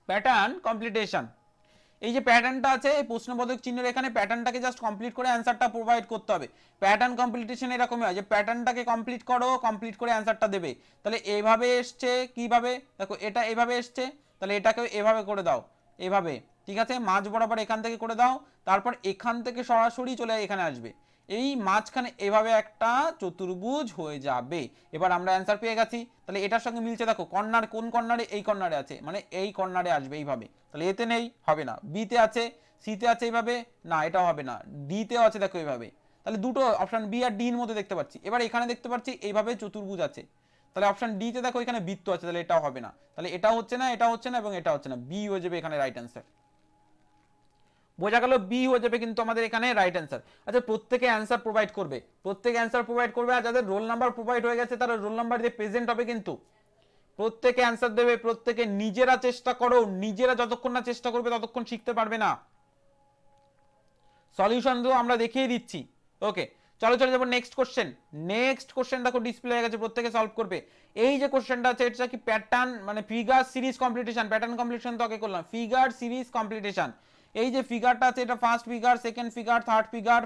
Speaker 1: Pattern completion, এই যে প্যাটার্নটা আছে এই প্রশ্নবোধক চিহ্নের এখানে প্যাটার্নটাকে জাস্ট কমপ্লিট করে অ্যান্সারটা প্রোভাইড করতে হবে। প্যাটার্ন কমপ্লিটেশন এরকমই হয় যে প্যাটার্নটাকে কমপ্লিট করো, কমপ্লিট করে অ্যান্সারটা দেবে। তাহলে এইভাবে এসছে, কিভাবে দেখো এটা এভাবে এসছে, তাহলে এটাকে এভাবে করে দাও, এভাবে, ঠিক আছে, মাঝ বরাবর এখান থেকে করে দাও, তারপর এখান থেকে সরাসরি চলে এখানে আসবে, এই মাঝখানে এভাবে একটা চতুর্ভুজ হয়ে যাবে। এবার আমরা অ্যান্সার পেয়ে গেছি। তাহলে এটার সঙ্গে মিলছে, দেখো কর্নার, কোন কর্নারে, এই কর্নারে আছে, মানে এই কর্নারে আসবে এইভাবে, তাহলে এতে নেই, হবে না। বিতে আছে, সিতে আছে এইভাবে, না এটাও হবে না। ডিতেও আছে দেখো এইভাবে, তাহলে দুটো অপশন বি আর ডির মধ্যে দেখতে পাচ্ছি। এবার এখানে দেখতে পাচ্ছি এইভাবে চতুর্ভুজ আছে, তাহলে অপশন ডিতে দেখো এখানে বৃত্ত আছে, তাহলে এটাও হবে না, তাহলে এটাও হচ্ছে না, এটাও হচ্ছে না এবং এটা হচ্ছে না, বি হয়ে যাবে এখানে রাইট অ্যান্সার। বোঝা গেল? বি হয়ে যাবে কিন্তু আমাদের এখানে রাইট অ্যান্সার। আচ্ছা প্রত্যেকে অ্যান্সার প্রোভাইড করবে, প্রত্যেকে অ্যান্সার প্রোভাইড করবে, আর যাদের রোল নাম্বার প্রোভাইড হয়ে গেছে তারা রোল নাম্বার দিয়ে প্রেজেন্ট হবে কিন্তু। প্রত্যেকে অ্যান্সার দেবে, প্রত্যেকে নিজেরা চেষ্টা করো, নিজেরা যতক্ষণ না চেষ্টা করবে ততক্ষণ শিখতে পারবে না। সলিউশন তো আমরা দেখিয়ে দিচ্ছি। ওকে চলো চলে যাবো নেক্সট কোশ্চেন। নেক্সট কোশ্চেন দেখো ডিসপ্লে হয়ে গেছে, প্রত্যেকে সলভ করবে। এই যে কোশ্চেনটা আছে এটা কি প্যাটার্ন মানে figure series completion, pattern completion তো আগে করলাম, ফিগার সিরিজ কমপ্লিটেশন। এই যে ফিগারটা আছে এটা first figure, second figure, third figure,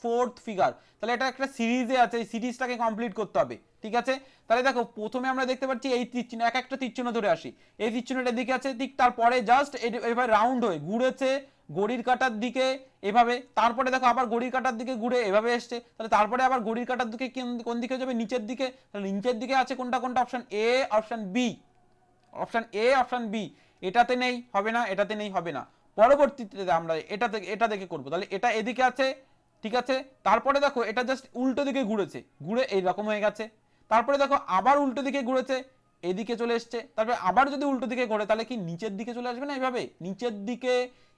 Speaker 1: fourth figure, তাহলে এটা একটা সিরিজে আছে, এই সিরিজটাকে কমপ্লিট করতে হবে, ঠিক আছে। তাহলে দেখো প্রথমে আমরা দেখতে পাচ্ছি এই তীর চিহ্ন, এক একটা তীর চিহ্ন ধরে আসি, এই তীর চিহ্নটার দিকে আছে, ঠিক তারপরে জাস্ট এভাবে রাউন্ড হয়ে ঘুরেছে ঘড়ির কাঁটার দিকে এভাবে, তারপরে দেখো আবার ঘড়ির কাঁটার দিকে ঘুরে এভাবে এসছে, তাহলে তারপরে আবার ঘড়ির কাঁটার দিকে কোন দিকে যাবে, নিচের দিকে, তাহলে নিচের দিকে আছে কোনটা কোনটা, option A, option B, option A, option B, এটাতে নেই, হবে না, এটাতে নেই, হবে না। পরবর্তীতে আমরা এটা দেখে করবো, তাহলে এটা এদিকে আছে, ঠিক আছে, তারপরে দেখো এটা জাস্ট উল্টো দিকে ঘুরেছে, ঘুরে এইরকম হয়ে গেছে, তারপরে দেখো আবার উল্টো দিকে ঘুরেছে, এদিকে চলে এসছে, তারপরে আবার যদি উল্টো দিকে ঘোরে তাহলে কি নিচের দিকে চলে আসবে না এইভাবে, নিচের দিকে।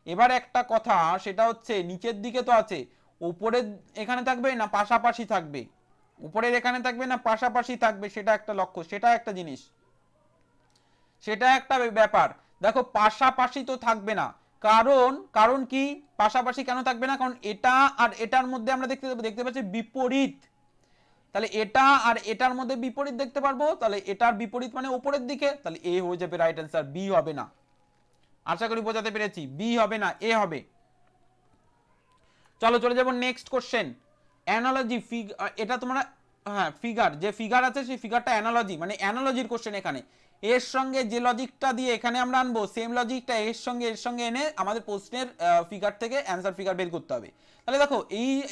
Speaker 1: এবার একটা কথা সেটা হচ্ছে নিচের দিকে তো আছে, উপরের এখানে থাকবে না পাশাপাশি থাকবে, উপরের এখানে থাকবে না পাশাপাশি থাকবে, সেটা একটা লক্ষ্য, সেটা একটা জিনিস, সেটা একটা ব্যাপার। দেখো পাশাপাশি তো থাকবে না, কারণ কারণ কি পাশাপাশি কেন থাকবে না, কারণ এটা আর এটার মধ্যে আমরা দেখতে পাচ্ছি বিপরীত, তাহলে এটা আর এটার মধ্যে বিপরীত দেখতে পারবো, তাহলে এটার বিপরীত মানে উপরের দিকে, তাহলে এ হয়ে যাবে রাইট অ্যান্সার, বি হবে না। আশা করি বোঝাতে পেরেছি, বি হবে না, এ হবে। চলো চলে যাবো নেক্সট কোশ্চেন, অ্যানালজি। এটা তোমরা হ্যাঁ ফিগার, যে ফিগার আছে সেই ফিগারটা অ্যানালজি মানে অ্যানালজির কোশ্চেন। এখানে এর সঙ্গে যে লজিকটা দিয়ে এখানে আমরা আনবো সেম লজিকটা এর সঙ্গে এনে আমাদের প্রশ্নের ফিগার থেকে অ্যান্সার ফিগার বের করতে হবে। তাহলে দেখো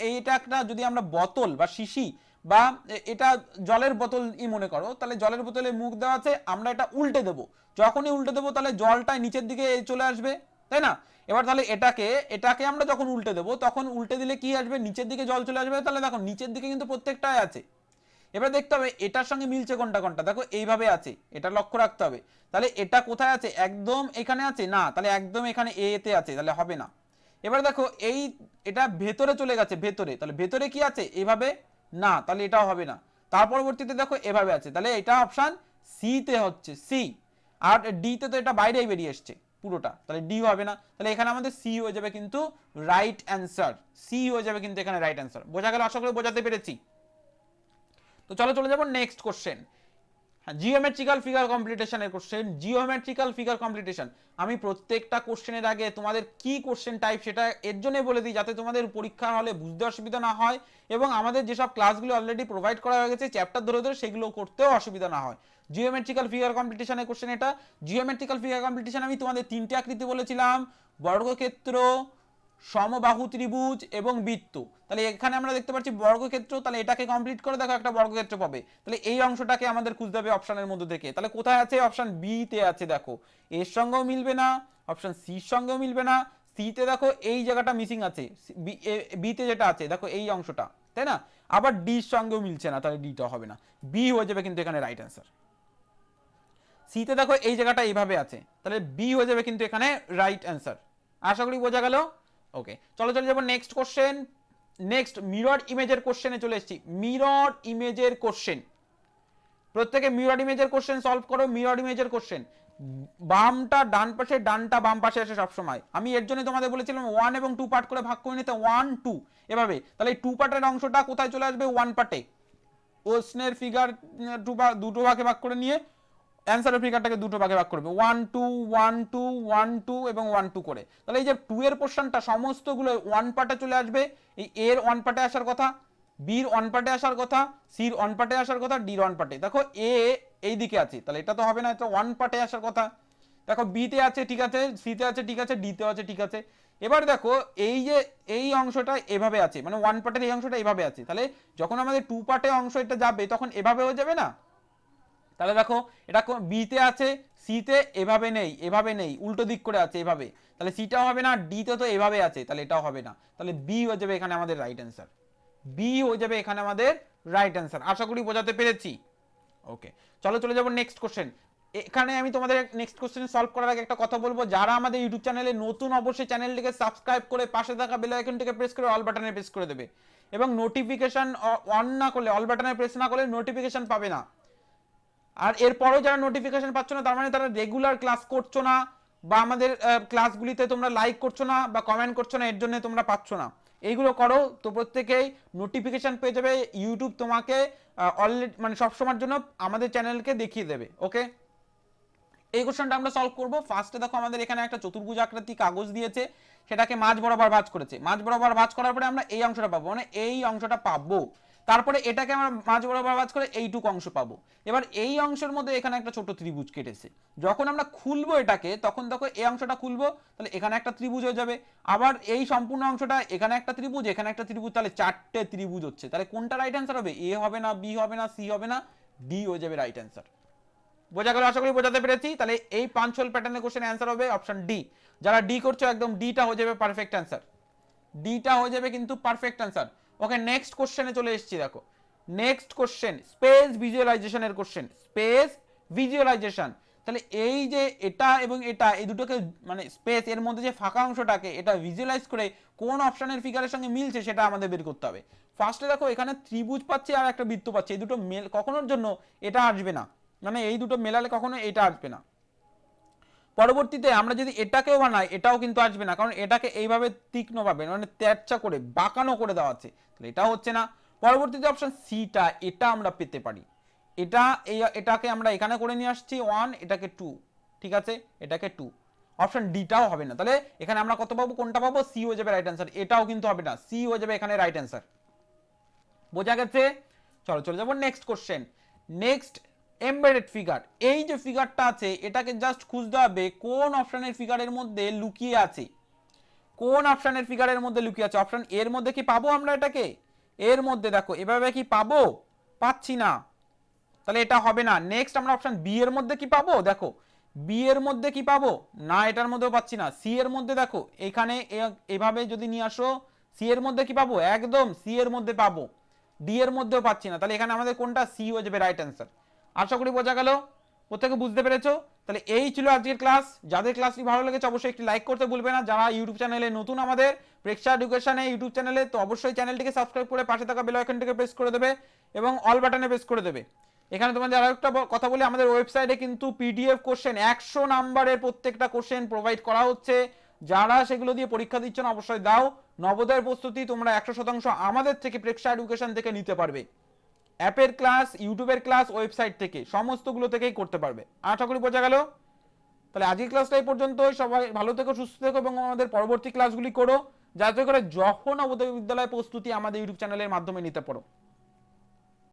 Speaker 1: এইটা একটা যদি আমরা বোতল বা শিশি বা এটা জলের বোতলই মনে করো, তাহলে জলের বোতলে মুখ দেওয়া আছে, আমরা এটা উল্টে দেবো, যখনই উল্টে দেবো তাহলে জলটা নিচের দিকে চলে আসবে, তাই না। এবার তাহলে এটাকে আমরা যখন উল্টে দেবো তখন উল্টে দিলে কি আসবে, নিচের দিকে জল চলে আসবে, তাহলে দেখো নিচের দিকে কিন্তু প্রত্যেকটাই আছে। এবার দেখতে হবে এটার সঙ্গে মিলছে কোনটা কোনটা, দেখো এইভাবে আছে, এটা লক্ষ্য রাখতে হবে। তাহলে এটা কোথায় আছে, একদম এখানে আছে না, তাহলে একদম এখানে এ তে আছে, তাহলে হবে না। এবার দেখো এটা ভেতরে চলে গেছে ভেতরে, তাহলে ভেতরে কি আছে এভাবে না, তাহলে এটাও হবে না। তার পরবর্তীতে দেখো এভাবে আছে, তাহলে এটা অপশন সি তে হচ্ছে সি। আর ডি তে তো এটা বাইরেই বেরিয়ে এসছে পুরোটা, তাহলে ডি হবে না, তাহলে এখানে আমাদের সি হয়ে যাবে কিন্তু রাইট অ্যান্সার। সি হয়ে যাবে কিন্তু এখানে রাইট অ্যান্সার। বোঝা গেল? আশা করি বোঝাতে পেরেছি। তো চলো চলে যাবো নেক্সট কোশ্চেন। জিওমেট্রিক্যাল ফিগার কমপ্লিটেশনের কোশ্চেন। জিওমেট্রিক্যাল ফিগার কমপ্লিটেশন, আমি প্রত্যেকটা কোশ্চেনের আগে তোমাদের কি কোশ্চেন টাইপ সেটা এর জন্য বলে দিই, যাতে তোমাদের পরীক্ষা হলে বুঝতে অসুবিধা না হয়, এবং আমাদের যেসব ক্লাসগুলো অলরেডি প্রোভাইড করা হয়ে গেছে চ্যাপ্টার ধরে ধরে, সেগুলো করতেও অসুবিধা না হয়। জিওমেট্রিক্যাল ফিগার কমপ্লিটেশনের কোশ্চেন এটা। জিওমেট্রিক্যাল ফিগার কমপ্লিটেশন আমি তোমাদের তিনটে আকৃতি বলেছিলাম, বর্গক্ষেত্র, সমবাহু ত্রিভুজ এবং বৃত্ত। তাহলে এখানে আমরা দেখতে পাচ্ছি বর্গক্ষেত্র, তাহলে এটাকে কমপ্লিট করে দেখো একটা বর্গক্ষেত্র পাবে। তাহলে এই অংশটাকে আমাদের খুঁজতে হবে অপশনের মধ্যে থেকে। তাহলে কোথায় আছে? অপশন বি তে আছে। দেখো এর সঙ্গেও মিলবে না, অপশন সির সঙ্গেও মিলবে না। সি তে দেখো এই জায়গাটা মিসিং আছে, বি তে যেটা আছে দেখো এই অংশটা, তাই না? আবার ডির সঙ্গেও মিলছে না, তাহলে ডিটা হবে না, বি হয়ে যাবে কিন্তু এখানে রাইট অ্যান্সার। সিতে দেখো এই জায়গাটা এইভাবে আছে, তাহলে বি হয়ে যাবে কিন্তু এখানে রাইট অ্যান্সার। আশা করি বোঝা গেল। ওকে, চলো চলে যাবো নেক্সট কোশ্চেন। নেক্সট মিরর ইমেজের কোশ্চেনে চলে এসেছি। মিরর ইমেজের কোশ্চেন, প্রত্যেকে মিরর ইমেজের কোশ্চেন সলভ করো। মিরর ইমেজের কোশ্চেন, বামটা ডান পাশে, ডানটা বাম পাশে আসে সবসময়। আমি এর জন্য তোমাদের বলেছিলাম 1 এবং 2 পার্ট করে ভাগ করে নিতে, 1 2 এভাবে। তাহলে এই 2 পার্টের অংশটা কোথায় চলে আসবে? 1 পার্টে। প্রশ্নের ফিগার দুটো ভাগে ভাগ করে নিয়ে অ্যান্সারের ফিগারটাকে দুটো ভাগে ভাগ করবে, 1 2 1 2 1 2 এবং 1 2 করে। তাহলে এই যে 2 এর পোর্শনটা সমস্তগুলো 1 পার্টে চলে আসবে। এই এর 1 পার্টে আসার কথা, বির 1 পার্টে আসার কথা, সির 1 পার্টে আসার কথা, ডির 1 পার্টে। দেখো এ এই দিকে আছে, তাহলে এটা তো হবে না, এটা 1 পার্টে আসার কথা। দেখো বি তে আছে, ঠিক আছে, সি তে আছে, ঠিক আছে, ডি তে আছে, ঠিক আছে। এবার দেখো এই যে এই অংশটা এভাবে আছে, মানে 1 পার্টের এই অংশটা এভাবে আছে, তাহলে যখন আমাদের 2 পার্টে অংশ এটা যাবে তখন এভাবে হয়ে যাবে না? তাহলে দেখো এটা বি তে আছে, সি তে এভাবে নেই, এভাবে নেই, উল্টো দিক করে আছে এভাবে, তাহলে সিটাও হবে না। ডি তে তো এভাবে আছে, তাহলে এটাও হবে না, তাহলে বি হয়ে যাবে এখানে আমাদের রাইট অ্যান্সার। বি হয়ে যাবে এখানে আমাদের রাইট অ্যান্সার। আশা করি বোঝাতে পেরেছি। ওকে, চলো চলে যাবো নেক্সট কোশ্চেন। এখানে আমি তোমাদের নেক্সট কোশ্চেন সলভ করার আগে একটা কথা বলবো, যারা আমাদের ইউটিউব চ্যানেলে নতুন অবশ্যই চ্যানেলটিকে সাবস্ক্রাইব করে পাশে থাকা বেল আইকনটিকে প্রেস করে অল বাটনে প্রেস করে দেবে, এবং নোটিফিকেশন অন না করলে, অল বাটনে প্রেস না করলে নোটিফিকেশন পাবে না। আর এরপরেও যারা নোটিফিকেশন পাচ্ছ না, তার মানে তারা রেগুলার ক্লাস করছো না, বা আমাদের ক্লাসগুলিতে তোমরা লাইক করছো না বা কমেন্ট করছো না, এর জন্য তোমরা পাচ্ছ না। এইগুলো করো তো প্রত্যেকেই নোটিফিকেশন পেয়ে যাবে, ইউটিউব তোমাকে অলরেডি মানে সবসময়ের জন্য আমাদের চ্যানেলকে দেখিয়ে দেবে। ওকে, এই কোশ্চেনটা আমরা সলভ করব। ফার্স্টে দেখো আমাদের এখানে একটা চতুর্ভুজ আকৃতি কাগজ দিয়েছে, সেটাকে মাঝ বরাবর ভাঁজ করেছে। মাঝ বরাবর ভাঁজ করার পরে আমরা এই অংশটা পাবো, মানে এই অংশটা পাবো। তারপরে এটাকে আমরা মাঝ বরাবর ভাঁজ করে এইটুকু অংশ পাবো। এবার এই অংশের মধ্যে এখানে একটা ছোট ত্রিভুজ কেটেছে, যখন আমরা খুলবো এটাকে তখন দেখো এই অংশটা খুলবো, তাহলে এখানে একটা ত্রিভুজ হয়ে যাবে। আবার এই সম্পূর্ণ অংশটা, এখানে একটা ত্রিভুজ, এখানে একটা ত্রিভুজ, তাহলে 4টে ত্রিভুজ হচ্ছে। তাহলে কোনটা রাইট অ্যান্সার হবে? এ হবে না, বি হবে না, সি হবে না, ডি হয়ে যাবে রাইট অ্যান্সার। বোঝা গেল? আশা করি বোঝাতে পেরেছি। তাহলে এই পাঁচল প্যাটার্নের কোশ্চেন অ্যান্সার হবে অপশন ডি। যারা ডি করছো একদম ডিটা হয়ে যাবে পারফেক্ট অ্যান্সার, ডিটা হয়ে যাবে কিন্তু পারফেক্ট অ্যান্সার। ওকে, নেক্সট কোশ্চেনে চলে এসেছি। দেখো নেক্সট কোশ্চেন স্পেস ভিজুয়ালাইজেশনের কোশ্চেন, স্পেস ভিজুয়ালাইজেশন। তাহলে এই যে এটা এবং এটা, এই দুটোকে মানে স্পেস এর মধ্যে যে ফাঁকা অংশটাকে এটা ভিজুয়ালাইজ করে কোন অপশনের ফিগারের সঙ্গে মিলছে সেটা আমাদের বের করতে হবে। ফার্স্টে দেখো এখানে ত্রিভুজ পাচ্ছি আর একটা বৃত্ত পাচ্ছি, এই দুটো মেল কখনোর জন্য এটা আসবে না, মানে এই দুটো মেলালে কখনো এটা আসবে না। পরবর্তীতে আমরা যদি এটাকেও বানাই এটাও কিন্তু আসবে না, কারণ এটাকে এইভাবে তীক্ষ্ণ ভাবে মানে তেরচা করে বাঁকানো করে দেওয়া আছে, তাহলে এটা হচ্ছে না। পরবর্তীতে অপশন সিটা, এটা আমরা পেতে পারি, এটাকে আমরা এখানে করে নিয়ে আসছি 1, এটাকে 2, ঠিক আছে, এটাকে 2। অপশন ডিটাও হবে না, তাহলে এখানে আমরা কত পাবো? কোনটা পাবো? সি হয়ে যাবে রাইট অ্যান্সার। এটাও কিন্তু হবে না, সি হয়ে যাবে এখানে রাইট অ্যান্সার। বোঝা গেছে? চলো চলে যাবো next question. Next embedded figure. এই যে ফিগারটা আছে এটাকে জাস্ট খুঁজতে হবে কোন অপশনের ফিগারের মধ্যে লুকিয়ে আছে, কোন অপশনের ফিগারের মধ্যে লুকিয়ে আছে। অপশন এর মধ্যে কি পাবো আমরা এটাকে? এর মধ্যে দেখো এভাবে কি পাবো? পাচ্ছি না, তাহলে এটা হবে না। নেক্সট আমরা অপশন বি এর মধ্যে কি পাবো? দেখো বি এর মধ্যে কি পাবো? না, এটার মধ্যেও পাচ্ছি না। সি এর মধ্যে দেখো এখানে এভাবে যদি নিয়ে আসো, সি এর মধ্যে কি পাবো? একদম সি এর মধ্যে পাবো। ডি এর মধ্যেও পাচ্ছি না, তাহলে এখানে আমাদের কোনটা? সি হয়ে যাবে রাইট অ্যান্সার। আশা করি বোঝা গেল। প্রত্যেকে বুঝতে পেরেছো? তাহলে এই ছিল আজকের ক্লাস। যাদের ক্লাসটি ভালো লেগেছে অবশ্যই একটি লাইক করতে ভুলবে না। যারা ইউটিউব চ্যানেলে নতুন আমাদের প্রেক্ষা এডুকেশনে ইউটিউব চ্যানেলে, তো অবশ্যই চ্যানেলটিকে সাবস্ক্রাইব করে পাশে থাকা বেল আইকনটিকে প্রেস করে দেবে এবং অল বাটনে প্রেস করে দেবে। এখানে তোমাদের আরো একটা কথা বলি, আমাদের ওয়েবসাইটে কিন্তু পিডিএফ কোশ্চেন 100 নাম্বারের প্রত্যেকটা কোশ্চেন প্রোভাইড করা হচ্ছে। যারা সেগুলো দিয়ে পরীক্ষা দিচ্ছ না অবশ্যই দাও। নবোদয়ের প্রস্তুতি তোমরা 100% আমাদের থেকে প্রেক্ষা এডুকেশন থেকে নিতে পারবে। অ্যাপের ক্লাস, ইউটিউবের ক্লাস, ওয়েবসাইট থেকে সমস্তগুলো থেকেই করতে পারবে। আশা করি বোঝা গেল। তাহলে আজকের ক্লাসটা এই পর্যন্তই। সবাই ভালো থেকো, সুস্থ থেকো এবং আমাদের পরবর্তী ক্লাসগুলি করো, যাতে করে যখন নবোদয় বিদ্যালয় প্রস্তুতি আমাদের ইউটিউব চ্যানেলের মাধ্যমে নিতে পারো।